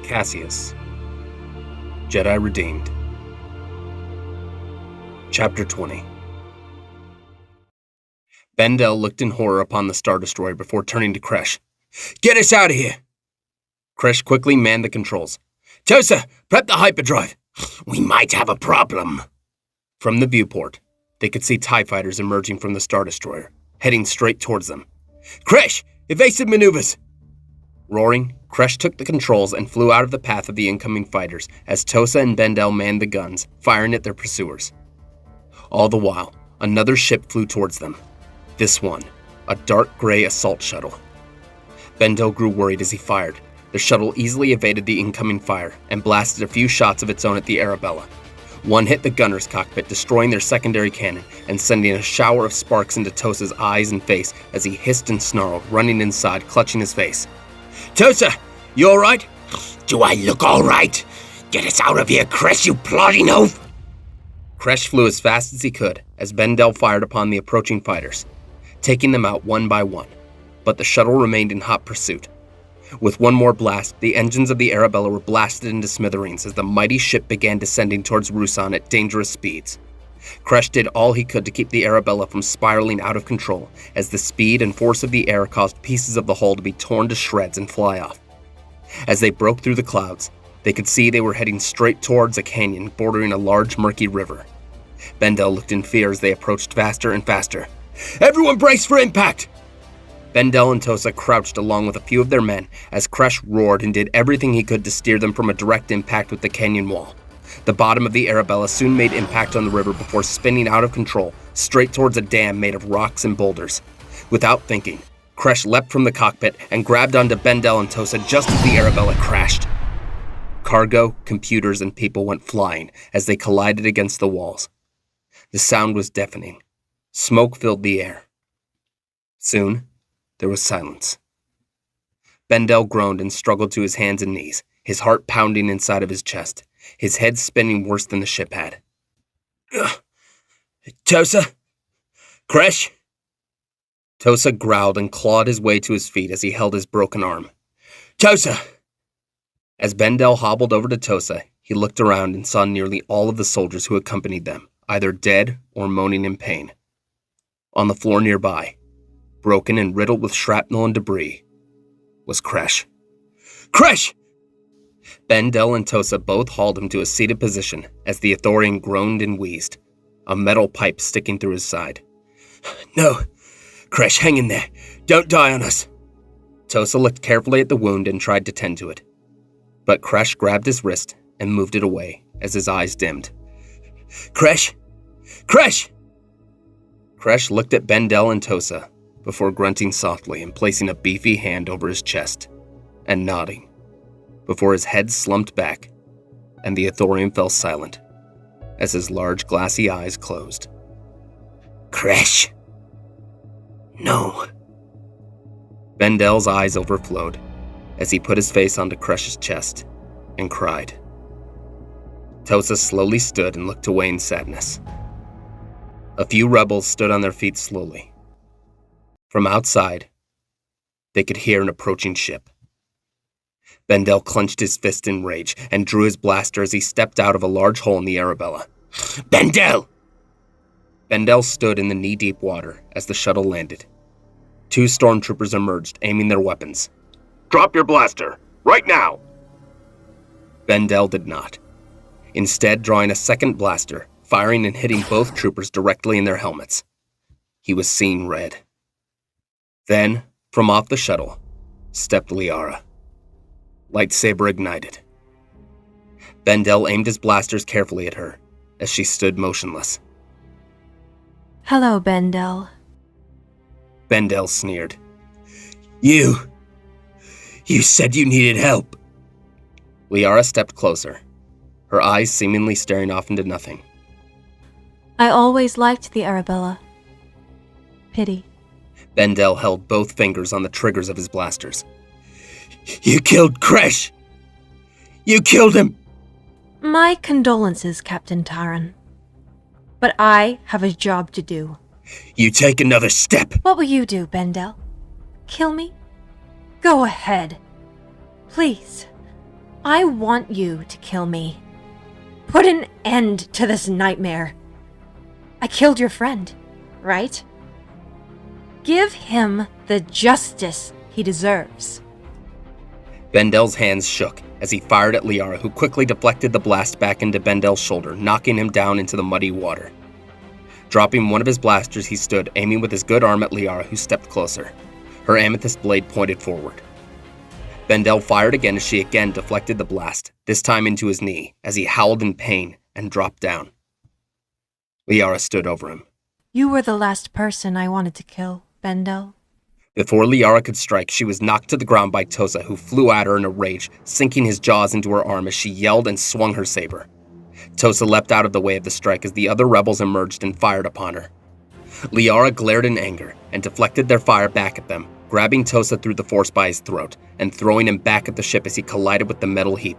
Cassius, Jedi Redeemed. Chapter 20. Bendel looked in horror upon the Star Destroyer before turning to Kresh. "Get us out of here!" Kresh quickly manned the controls. "Tosa, prep the hyperdrive. We might have a problem." From the viewport, they could see TIE fighters emerging from the Star Destroyer, heading straight towards them. "Kresh, evasive maneuvers!" Roaring, Kresh took the controls and flew out of the path of the incoming fighters as Tosa and Bendel manned the guns, firing at their pursuers. All the while, another ship flew towards them. This one, a dark gray assault shuttle. Bendel grew worried as he fired. The shuttle easily evaded the incoming fire and blasted a few shots of its own at the Arabella. One hit the gunner's cockpit, destroying their secondary cannon and sending a shower of sparks into Tosa's eyes and face as he hissed and snarled, running inside, clutching his face. "Tosa, you alright?" "Do I look alright? Get us out of here, Kresh, you plotting oaf!" Kresh flew as fast as he could as Bendel fired upon the approaching fighters, taking them out one by one, but the shuttle remained in hot pursuit. With one more blast, the engines of the Arabella were blasted into smithereens as the mighty ship began descending towards Ruusan at dangerous speeds. Kresh did all he could to keep the Arabella from spiraling out of control, as the speed and force of the air caused pieces of the hull to be torn to shreds and fly off. As they broke through the clouds, they could see they were heading straight towards a canyon bordering a large murky river. Bendel looked in fear as they approached faster and faster. "Everyone brace for impact!" Bendel and Tosa crouched along with a few of their men as Kresh roared and did everything he could to steer them from a direct impact with the canyon wall. The bottom of the Arabella soon made impact on the river before spinning out of control, straight towards a dam made of rocks and boulders. Without thinking, Kresh leapt from the cockpit and grabbed onto Bendel and Tosa just as the Arabella crashed. Cargo, computers, and people went flying as they collided against the walls. The sound was deafening. Smoke filled the air. Soon, there was silence. Bendel groaned and struggled to his hands and knees, his heart pounding inside of his chest, his head spinning worse than the ship had. "Tosa? Kresh?" Tosa growled and clawed his way to his feet as he held his broken arm. "Tosa!" As Bendel hobbled over to Tosa, he looked around and saw nearly all of the soldiers who accompanied them, either dead or moaning in pain. On the floor nearby, broken and riddled with shrapnel and debris, was Kresh. "Kresh!" Bendel and Tosa both hauled him to a seated position as the Ithorian groaned and wheezed, a metal pipe sticking through his side. "No, Kresh, hang in there. Don't die on us." Tosa looked carefully at the wound and tried to tend to it. But Kresh grabbed his wrist and moved it away as his eyes dimmed. "Kresh! Kresh!" Kresh looked at Bendel and Tosa before grunting softly and placing a beefy hand over his chest and nodding, before his head slumped back and the Ithorian fell silent as his large glassy eyes closed. "Kresh! No." Bendel's eyes overflowed as he put his face onto Kresh's chest and cried. Tosa slowly stood and looked away in sadness. A few rebels stood on their feet slowly. From outside, they could hear an approaching ship. Bendel clenched his fist in rage and drew his blaster as he stepped out of a large hole in the Arabella. "Bendel!" Bendel stood in the knee-deep water as the shuttle landed. Two stormtroopers emerged, aiming their weapons. "Drop your blaster, right now!" Bendel did not, instead drawing a second blaster, firing and hitting both troopers directly in their helmets. He was seeing red. Then, from off the shuttle, stepped Liara. Lightsaber ignited. Bendel aimed his blasters carefully at her as she stood motionless. "Hello, Bendel." Bendel sneered. You said you needed help." Liara stepped closer, her eyes seemingly staring off into nothing. "I always liked the Arabella. Pity." Bendel held both fingers on the triggers of his blasters. "You killed Kresh! You killed him!" My condolences, Captain Taran. But I have a job to do. You take another step. What will you do, Bendel? Kill me? Go ahead. Please. I want you to kill me. Put an end to this nightmare. I killed your friend, right? Give him the justice he deserves. Bendel's hands shook as he fired at Liara, who quickly deflected the blast back into Bendel's shoulder, knocking him down into the muddy water. Dropping one of his blasters, he stood, aiming with his good arm at Liara, who stepped closer. Her amethyst blade pointed forward. Bendel fired again as she again deflected the blast, this time into his knee, as he howled in pain and dropped down. Liara stood over him. You were the last person I wanted to kill, Bendel. Before Liara could strike, she was knocked to the ground by Tosa, who flew at her in a rage, sinking his jaws into her arm as she yelled and swung her saber. Tosa leapt out of the way of the strike as the other rebels emerged and fired upon her. Liara glared in anger and deflected their fire back at them, grabbing Tosa through the force by his throat and throwing him back at the ship as he collided with the metal heap.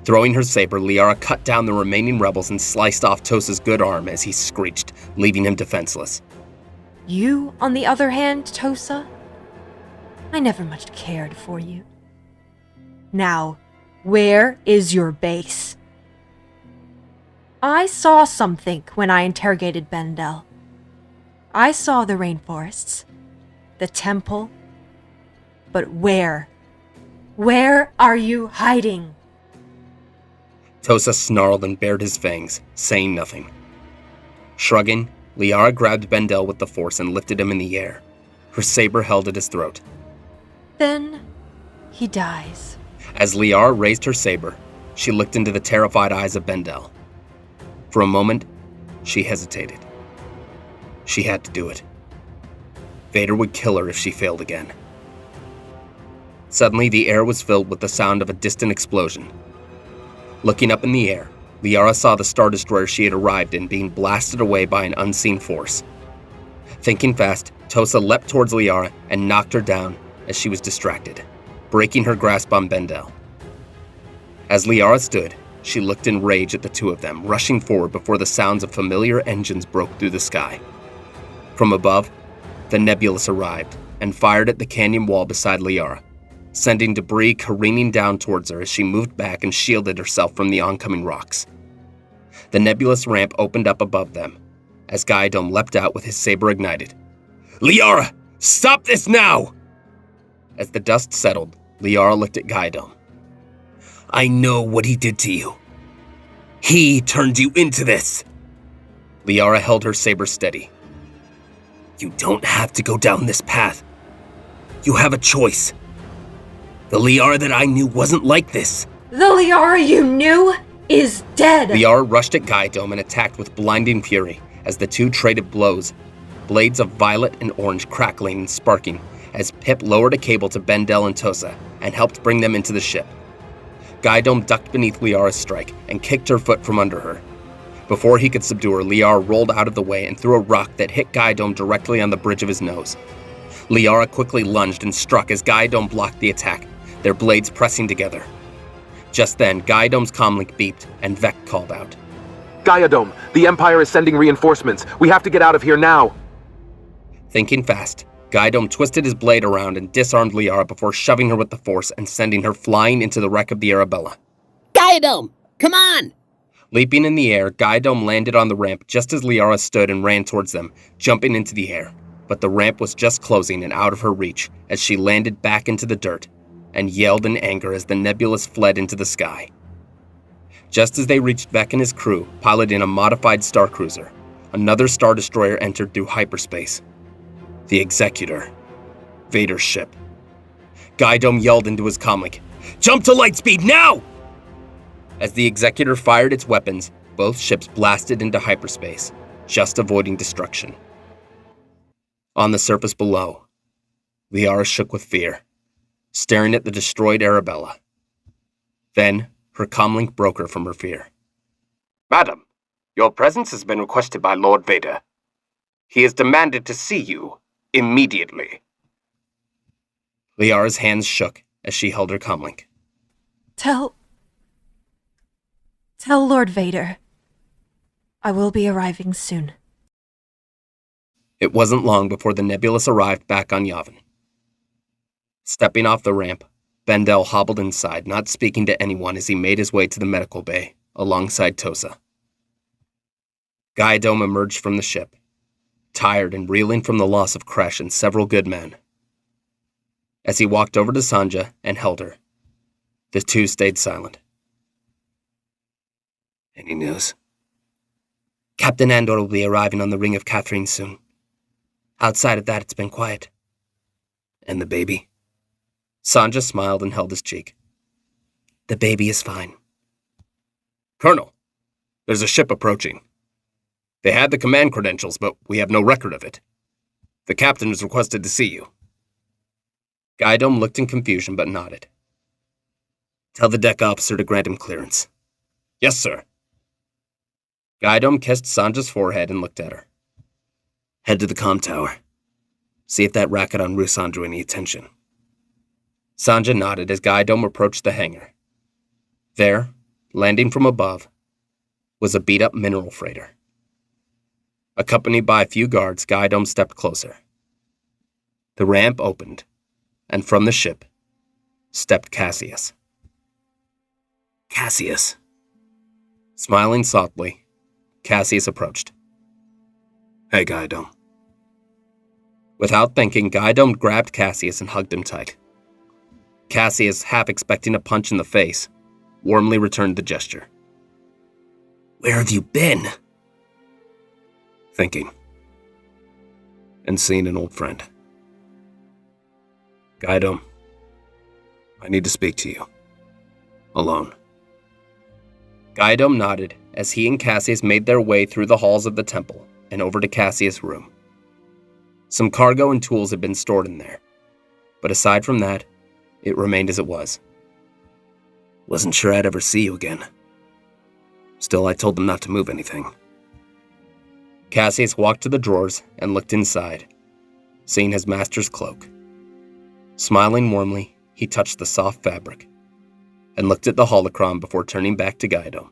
Throwing her saber, Liara cut down the remaining rebels and sliced off Tosa's good arm as he screeched, leaving him defenseless. You, on the other hand, Tosa? I never much cared for you. Now, where is your base? I saw something when I interrogated Bendel. I saw the rainforests, the temple, but where? Where are you hiding? Tosa snarled and bared his fangs, saying nothing. Shrugging, Liara grabbed Bendel with the force and lifted him in the air. Her saber held at his throat. Then he dies. As Liara raised her saber, she looked into the terrified eyes of Bendel. For a moment, she hesitated. She had to do it. Vader would kill her if she failed again. Suddenly, the air was filled with the sound of a distant explosion. Looking up in the air, Liara saw the Star Destroyer she had arrived in being blasted away by an unseen force. Thinking fast, Tosa leapt towards Liara and knocked her down as she was distracted, breaking her grasp on Bendel. As Liara stood, she looked in rage at the two of them, rushing forward before the sounds of familiar engines broke through the sky. From above, the Nebulus arrived and fired at the canyon wall beside Liara, sending debris careening down towards her as she moved back and shielded herself from the oncoming rocks. The nebulous ramp opened up above them, as Gaidom leapt out with his saber ignited. Liara, stop this now! As the dust settled, Liara looked at Gaidom. I know what he did to you. He turned you into this. Liara held her saber steady. You don't have to go down this path. You have a choice. The Liara that I knew wasn't like this. The Liara you knew is dead! Liara rushed at Gaidom and attacked with blinding fury as the two traded blows, blades of violet and orange crackling and sparking as Pip lowered a cable to Bendel and Tosa and helped bring them into the ship. Gaidom ducked beneath Liara's strike and kicked her foot from under her. Before he could subdue her, Liara rolled out of the way and threw a rock that hit Gaidom directly on the bridge of his nose. Liara quickly lunged and struck as Gaidom blocked the attack, their blades pressing together. Just then, Gaidom's comlink beeped, and Vec called out. Gaidom, the Empire is sending reinforcements. We have to get out of here now. Thinking fast, Gaidom twisted his blade around and disarmed Liara before shoving her with the force and sending her flying into the wreck of the Arabella. Gaidom, come on! Leaping in the air, Gaidom landed on the ramp just as Liara stood and ran towards them, jumping into the air. But the ramp was just closing and out of her reach as she landed back into the dirt and yelled in anger as the Nebulus fled into the sky. Just as they reached Vec and his crew, piloting a modified Star Cruiser, another Star Destroyer entered through hyperspace. The Executor. Vader's ship. Gaidom yelled into his comlink, Jump to light speed now! As the Executor fired its weapons, both ships blasted into hyperspace, just avoiding destruction. On the surface below, Liara shook with fear, staring at the destroyed Arabella. Then, her comlink broke her from her fear. Madam, your presence has been requested by Lord Vader. He has demanded to see you immediately. Liara's hands shook as she held her comlink. Tell Lord Vader. I will be arriving soon. It wasn't long before the Nebulus arrived back on Yavin. Stepping off the ramp, Bendel hobbled inside, not speaking to anyone as he made his way to the medical bay, alongside Tosa. Gaidom emerged from the ship, tired and reeling from the loss of Kresh and several good men. As he walked over to Sanja and held her, the two stayed silent. Any news? Captain Andor will be arriving on the Ring of Catherine soon. Outside of that, it's been quiet. And the baby? Sanja smiled and held his cheek. The baby is fine. Colonel, there's a ship approaching. They had the command credentials, but we have no record of it. The captain has requested to see you. Gaidom looked in confusion but nodded. Tell the deck officer to grant him clearance. Yes, sir. Gaidom kissed Sanja's forehead and looked at her. Head to the comm tower. See if that racket on Rusan drew any attention. Sanja nodded as Gaidom approached the hangar. There, landing from above, was a beat-up mineral freighter. Accompanied by a few guards, Gaidom stepped closer. The ramp opened, and from the ship stepped Cassius. Cassius. Smiling softly, Cassius approached. Hey, Gaidom. Without thinking, Gaidom grabbed Cassius and hugged him tight. Cassius, half expecting a punch in the face, warmly returned the gesture. Where have you been? Thinking. And seeing an old friend. Gaidom, I need to speak to you. Alone. Gaidom nodded as he and Cassius made their way through the halls of the temple and over to Cassius' room. Some cargo and tools had been stored in there, but aside from that, it remained as it was. Wasn't sure I'd ever see you again. Still, I told them not to move anything. Cassius walked to the drawers and looked inside, seeing his master's cloak. Smiling warmly, he touched the soft fabric and looked at the holocron before turning back to Gaidom.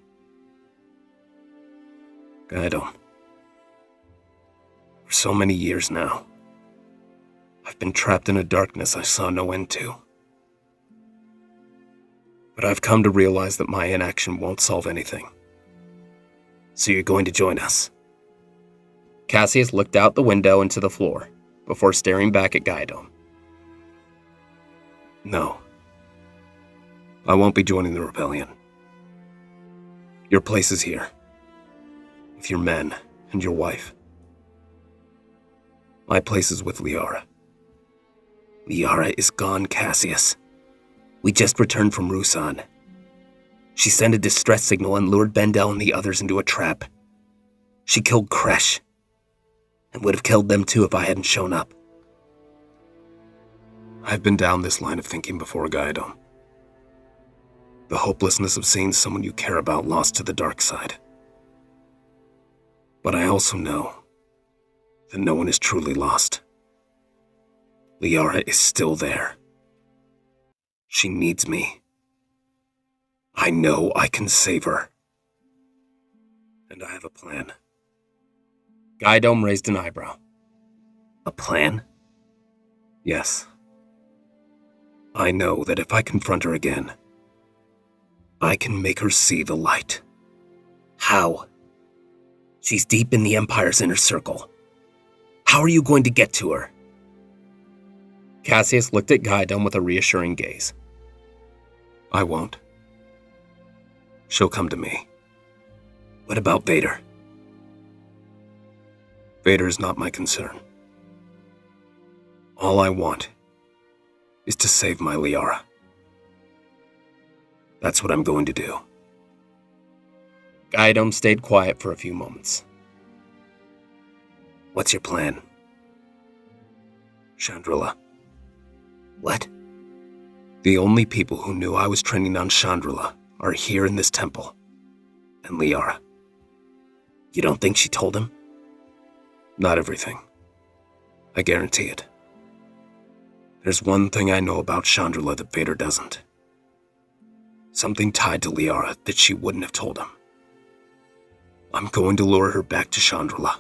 Gaidom, for so many years now, I've been trapped in a darkness I saw no end to. But I've come to realize that my inaction won't solve anything. So you're going to join us? Cassius looked out the window into the floor before staring back at Gaidom. No. I won't be joining the rebellion. Your place is here. With your men and your wife. My place is with Liara. Liara is gone, Cassius. We just returned from Rusan. She sent a distress signal and lured Bendel and the others into a trap. She killed Kresh. And would have killed them too if I hadn't shown up. I've been down this line of thinking before, Gaidom. The hopelessness of seeing someone you care about lost to the dark side. But I also know that no one is truly lost. Liara is still there. She needs me. I know I can save her. And I have a plan. Gaidom raised an eyebrow. A plan? Yes. I know that if I confront her again, I can make her see the light. How? She's deep in the Empire's inner circle. How are you going to get to her? Cassius looked at Gaidom with a reassuring gaze. I won't. She'll come to me. What about Vader? Vader is not my concern. All I want is to save my Liara. That's what I'm going to do. Gaidom stayed quiet for a few moments. What's your plan? Chandrila. What? The only people who knew I was training on Chandrila are here in this temple. And Liara. You don't think she told him? Not everything. I guarantee it. There's one thing I know about Chandrila that Vader doesn't. Something tied to Liara that she wouldn't have told him. I'm going to lure her back to Chandrila.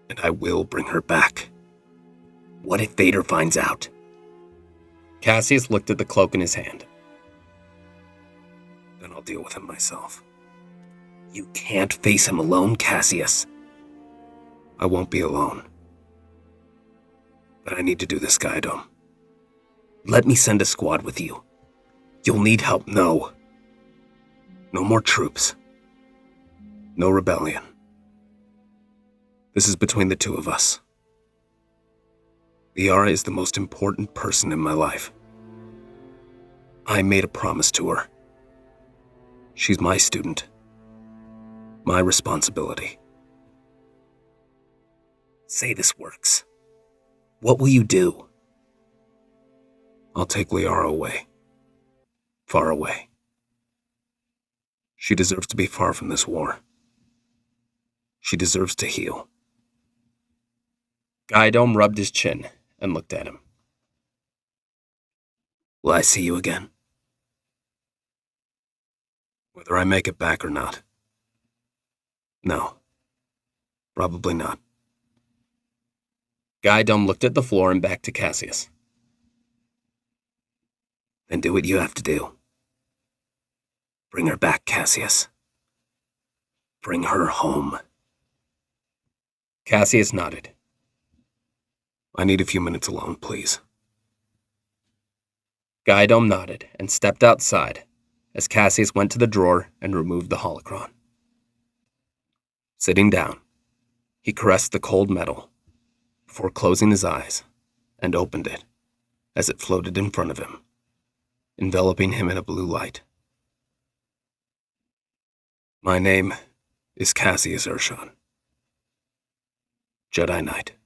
And I will bring her back. What if Vader finds out? Cassius looked at the cloak in his hand. Then I'll deal with him myself. You can't face him alone, Cassius. I won't be alone. But I need to do this, Gaidom. Let me send a squad with you. You'll need help, no. No more troops. No rebellion. This is between the two of us. Liara is the most important person in my life. I made a promise to her. She's my student. My responsibility. Say this works. What will you do? I'll take Liara away. Far away. She deserves to be far from this war. She deserves to heal. Gaidom rubbed his chin and looked at him. Will I see you again? Whether I make it back or not. No. Probably not. Gaidom looked at the floor and back to Cassius. Then do what you have to do. Bring her back, Cassius. Bring her home. Cassius nodded. I need a few minutes alone, please. Gaidom nodded and stepped outside as Cassius went to the drawer and removed the holocron. Sitting down, he caressed the cold metal before closing his eyes and opened it as it floated in front of him, enveloping him in a blue light. My name is Cassius Urshan, Jedi Knight.